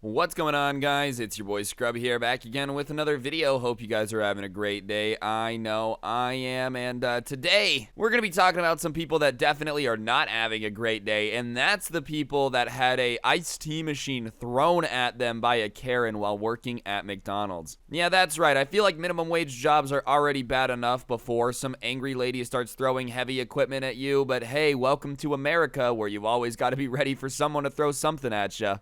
What's going on, guys? It's your boy Scrub here, back again with another video. Hope you guys are having a great day. I know I am, and today we're going to be talking about some people that definitely are not having a great day, and that's the people that had a iced tea machine thrown at them by a Karen while working at McDonald's. Yeah, that's right. I feel like minimum wage jobs are already bad enough before some angry lady starts throwing heavy equipment at you, but hey, welcome to America, where you've always got to be ready for someone to throw something at you.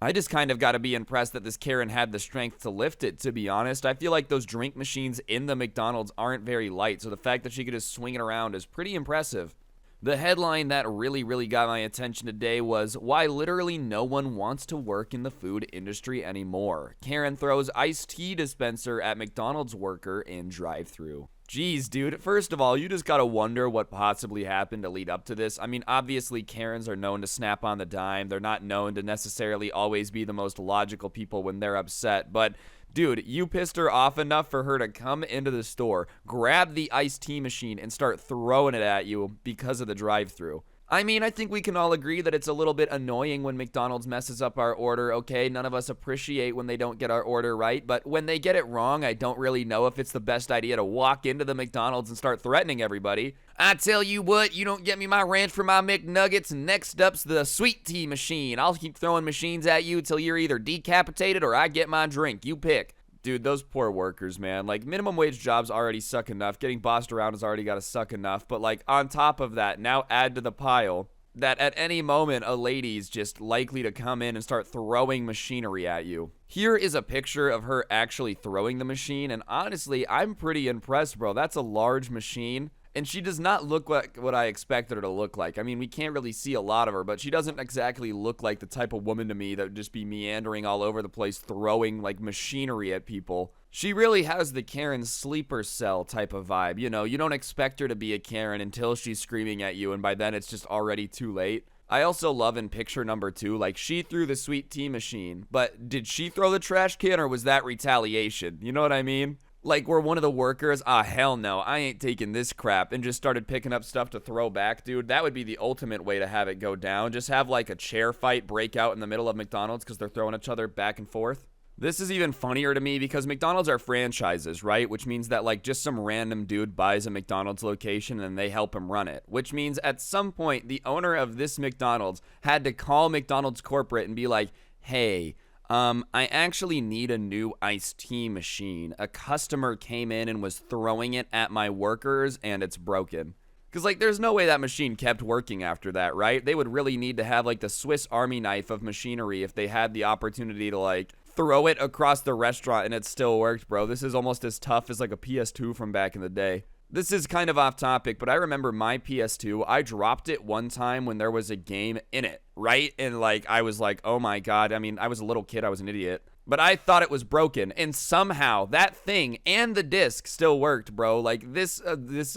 I just kind of got to be impressed that this Karen had the strength to lift it, to be honest. I feel like those drink machines in the McDonald's aren't very light, so the fact that she could just swing it around is pretty impressive. The headline that really got my attention today was, "Why literally no one wants to work in the food industry anymore. Karen throws iced tea dispenser at McDonald's worker in drive-thru." Jeez, dude. First of all, you just gotta wonder what possibly happened to lead up to this. I mean, obviously, Karens are known to snap on the dime. They're not known to necessarily always be the most logical people when they're upset. But, dude, you pissed her off enough for her to come into the store, grab the iced tea machine, and start throwing it at you because of the drive-thru. I mean, I think we can all agree that it's a little bit annoying when McDonald's messes up our order, okay? None of us appreciate when they don't get our order right, but when they get it wrong, I don't really know if it's the best idea to walk into the McDonald's and start threatening everybody. I tell you what, you don't get me my ranch for my McNuggets, next up's the sweet tea machine. I'll keep throwing machines at you till you're either decapitated or I get my drink. You pick. Dude, those poor workers, man. Like, minimum wage jobs already suck enough. Getting bossed around has already got to suck enough. But, like, on top of that, now add to the pile that at any moment a lady's just likely to come in and start throwing machinery at you. Here is a picture of her actually throwing the machine, and honestly, I'm pretty impressed, bro. That's a large machine. And she does not look like what I expected her to look like. I mean, we can't really see a lot of her, but she doesn't exactly look like the type of woman to me that would just be meandering all over the place, throwing, like, machinery at people. She really has the Karen sleeper cell type of vibe. You know, you don't expect her to be a Karen until she's screaming at you, and by then it's just already too late. I also love in picture number 2, like, she threw the sweet tea machine, but did she throw the trash can, or was that retaliation? You know what I mean? Like, where one of the workers, hell no, I ain't taking this crap, and just started picking up stuff to throw back, dude. That would be the ultimate way to have it go down. Just have, like, a chair fight break out in the middle of McDonald's because they're throwing each other back and forth. This is even funnier to me because McDonald's are franchises, right? Which means that, like, just some random dude buys a McDonald's location and they help him run it. Which means at some point, the owner of this McDonald's had to call McDonald's corporate and be like, hey, I actually need a new iced tea machine. A customer came in and was throwing it at my workers, and it's broken. Because, like, there's no way that machine kept working after that, right? They would really need to have, like, the Swiss Army knife of machinery if they had the opportunity to, like, throw it across the restaurant and it still worked, bro. This is almost as tough as, like, a PS2 from back in the day. This is kind of off topic, but I remember my PS2, I dropped it one time when there was a game in it, right? And, like, I was like, oh my god. I mean, I was a little kid, I was an idiot. But I thought it was broken, and somehow that thing and the disc still worked, bro. Like, this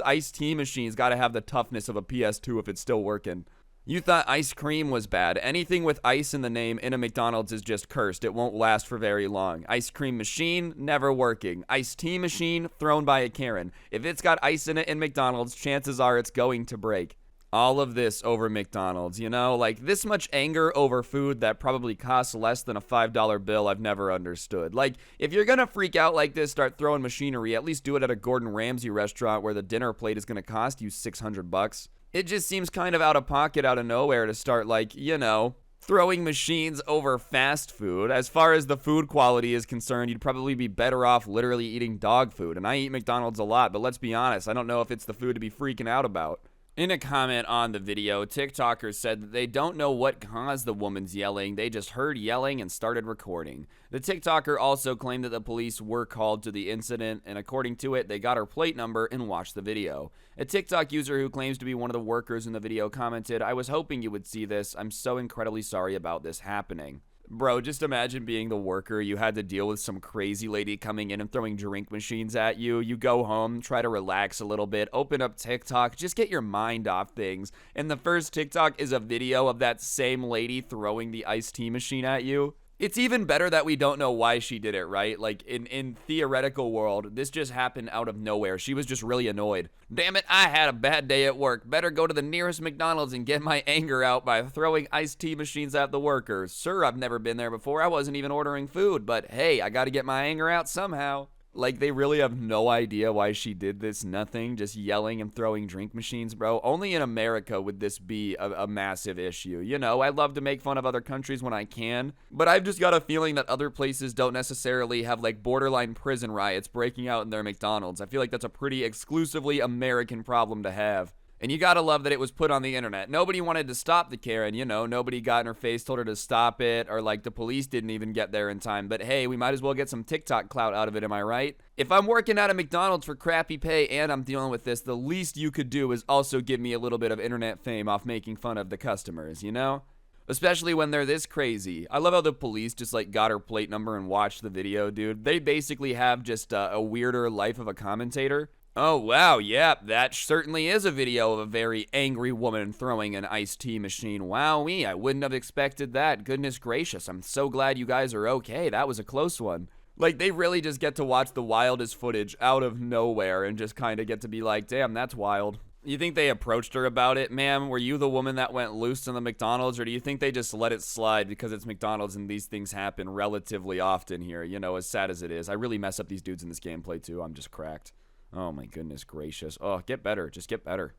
iced tea machine's got to have the toughness of a PS2 if it's still working. You thought ice cream was bad. Anything with ice in the name in a McDonald's is just cursed. It won't last for very long. Ice cream machine, never working. Iced tea machine, thrown by a Karen. If it's got ice in it in McDonald's, chances are it's going to break. All of this over McDonald's, you know? Like, this much anger over food that probably costs less than a $5 bill, I've never understood. Like, if you're gonna freak out like this, start throwing machinery, at least do it at a Gordon Ramsay restaurant where the dinner plate is gonna cost you $600. It just seems kind of out of pocket, out of nowhere to start, like, you know, throwing machines over fast food. As far as the food quality is concerned, you'd probably be better off literally eating dog food. And I eat McDonald's a lot, but let's be honest, I don't know if it's the food to be freaking out about. In a comment on the video, TikTokers said that they don't know what caused the woman's yelling, they just heard yelling and started recording. The TikToker also claimed that the police were called to the incident, and according to it, they got her plate number and watched the video. A TikTok user who claims to be one of the workers in the video commented, "I was hoping you would see this. I'm so incredibly sorry about this happening." Bro, just imagine being the worker. You had to deal with some crazy lady coming in and throwing drink machines at you. You go home, try to relax a little bit, open up TikTok, just get your mind off things. And the first TikTok is a video of that same lady throwing the iced tea machine at you. It's even better that we don't know why she did it, right? Like, in theoretical world, this just happened out of nowhere. She was just really annoyed. Damn it, I had a bad day at work. Better go to the nearest McDonald's and get my anger out by throwing iced tea machines at the workers. Sir, I've never been there before. I wasn't even ordering food, but hey, I gotta get my anger out somehow. Like, they really have no idea why she did this. Nothing. Just yelling and throwing drink machines, bro. Only in America would this be a massive issue. You know, I love to make fun of other countries when I can, but I've just got a feeling that other places don't necessarily have, like, borderline prison riots breaking out in their McDonald's. I feel like that's a pretty exclusively American problem to have. And you gotta love that it was put on the internet. Nobody wanted to stop the Karen, you know. Nobody got in her face, told her to stop it, or like the police didn't even get there in time. But hey, we might as well get some TikTok clout out of it, am I right? If I'm working at a McDonald's for crappy pay and I'm dealing with this, the least you could do is also give me a little bit of internet fame off making fun of the customers, you know? Especially when they're this crazy. I love how the police just like got her plate number and watched the video, dude. They basically have just a weirder life of a commentator. Oh, wow, yeah, that certainly is a video of a very angry woman throwing an iced tea machine. Wowee, I wouldn't have expected that. Goodness gracious, I'm so glad you guys are okay. That was a close one. Like, they really just get to watch the wildest footage out of nowhere and just kind of get to be like, damn, that's wild. You think they approached her about it? Ma'am, were you the woman that went loose in the McDonald's, or do you think they just let it slide because it's McDonald's and these things happen relatively often here, you know, as sad as it is? I really mess up these dudes in this gameplay, too. I'm just cracked. Oh my goodness gracious. Oh, get better. Just get better.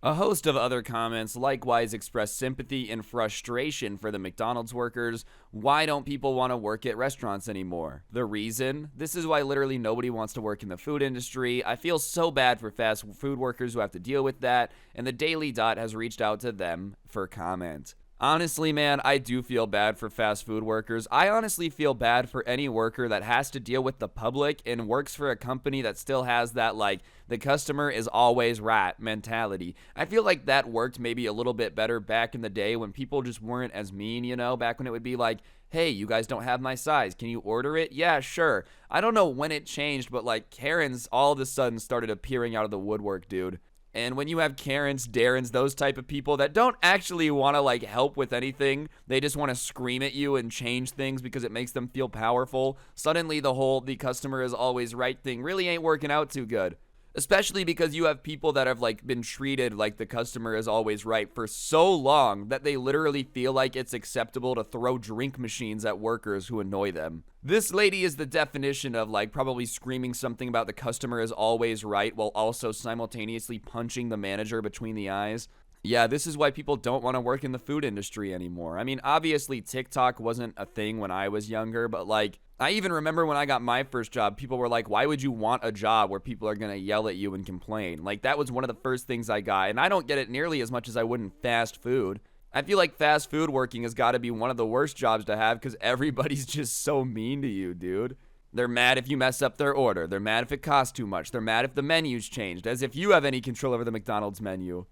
A host of other comments likewise expressed sympathy and frustration for the McDonald's workers. Why don't people want to work at restaurants anymore? The reason? This is why literally nobody wants to work in the food industry. I feel so bad for fast food workers who have to deal with that, and the Daily Dot has reached out to them for comment. Honestly, man, I do feel bad for fast food workers. I honestly feel bad for any worker that has to deal with the public and works for a company that still has that, like, the customer is always right mentality. I feel like that worked maybe a little bit better back in the day when people just weren't as mean, you know, back when it would be like, hey, you guys don't have my size. Can you order it? Yeah, sure. I don't know when it changed, but, like, Karens all of a sudden started appearing out of the woodwork, dude. And when you have Karens, Darrens, those type of people that don't actually want to, like, help with anything, they just want to scream at you and change things because it makes them feel powerful, suddenly the customer is always right thing really ain't working out too good. Especially because you have people that have, like, been treated like the customer is always right for so long that they literally feel like it's acceptable to throw drink machines at workers who annoy them. This lady is the definition of, like, probably screaming something about the customer is always right while also simultaneously punching the manager between the eyes. Yeah, this is why people don't want to work in the food industry anymore. I mean, obviously, TikTok wasn't a thing when I was younger, but, like, I even remember when I got my first job, people were like, why would you want a job where people are going to yell at you and complain? Like, that was one of the first things I got, and I don't get it nearly as much as I would in fast food. I feel like fast food working has got to be one of the worst jobs to have because everybody's just so mean to you, dude. They're mad if you mess up their order. They're mad if it costs too much. They're mad if the menu's changed, as if you have any control over the McDonald's menu.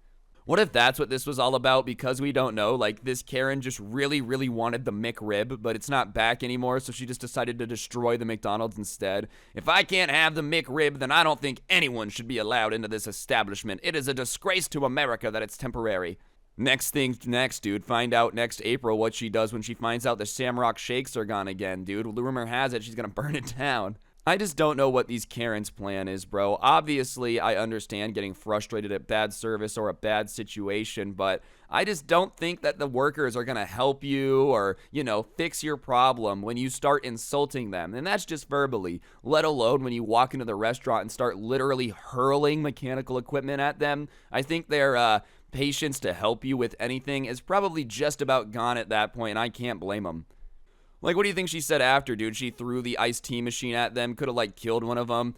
What if that's what this was all about? Because we don't know, like, this Karen just really, really wanted the McRib, but it's not back anymore, so she just decided to destroy the McDonald's instead. If I can't have the McRib, then I don't think anyone should be allowed into this establishment. It is a disgrace to America that it's temporary. Next thing next, dude. Find out next April what she does when she finds out the Shamrock Shakes are gone again, dude. The rumor has it she's gonna burn it down. I just don't know what these Karens' plan is, bro. Obviously, I understand getting frustrated at bad service or a bad situation, but I just don't think that the workers are going to help you or, you know, fix your problem when you start insulting them. And that's just verbally, let alone when you walk into the restaurant and start literally hurling mechanical equipment at them. I think their patience to help you with anything is probably just about gone at that point, and I can't blame them. Like, what do you think she said after, dude? She threw the iced tea machine at them, could have, like, killed one of them.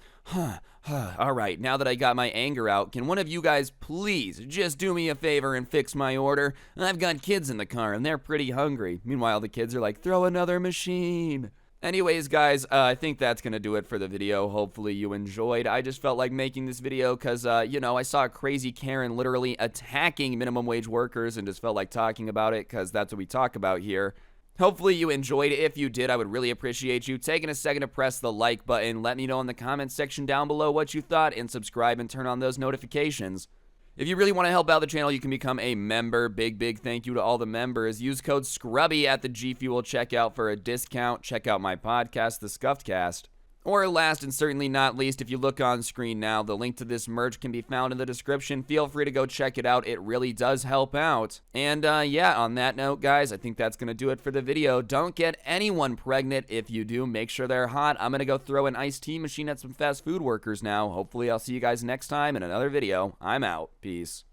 All right, now that I got my anger out, can one of you guys please just do me a favor and fix my order? I've got kids in the car, and they're pretty hungry. Meanwhile, the kids are like, throw another machine. Anyways, guys, I think that's going to do it for the video. Hopefully you enjoyed. I just felt like making this video because, you know, I saw a crazy Karen literally attacking minimum wage workers and just felt like talking about it because that's what we talk about here. Hopefully you enjoyed it. If you did, I would really appreciate you taking a second to press the like button. Let me know in the comments section down below what you thought, and subscribe and turn on those notifications. If you really want to help out the channel, you can become a member. Big thank you to all the members. Use code Scrubae at the G Fuel checkout for a discount. Check out my podcast, The Scuffed Cast. Or last and certainly not least, if you look on screen now, the link to this merch can be found in the description. Feel free to go check it out. It really does help out. And yeah, on that note, guys, I think that's going to do it for the video. Don't get anyone pregnant. If you do, make sure they're hot. I'm going to go throw an iced tea machine at some fast food workers now. Hopefully, I'll see you guys next time in another video. I'm out. Peace.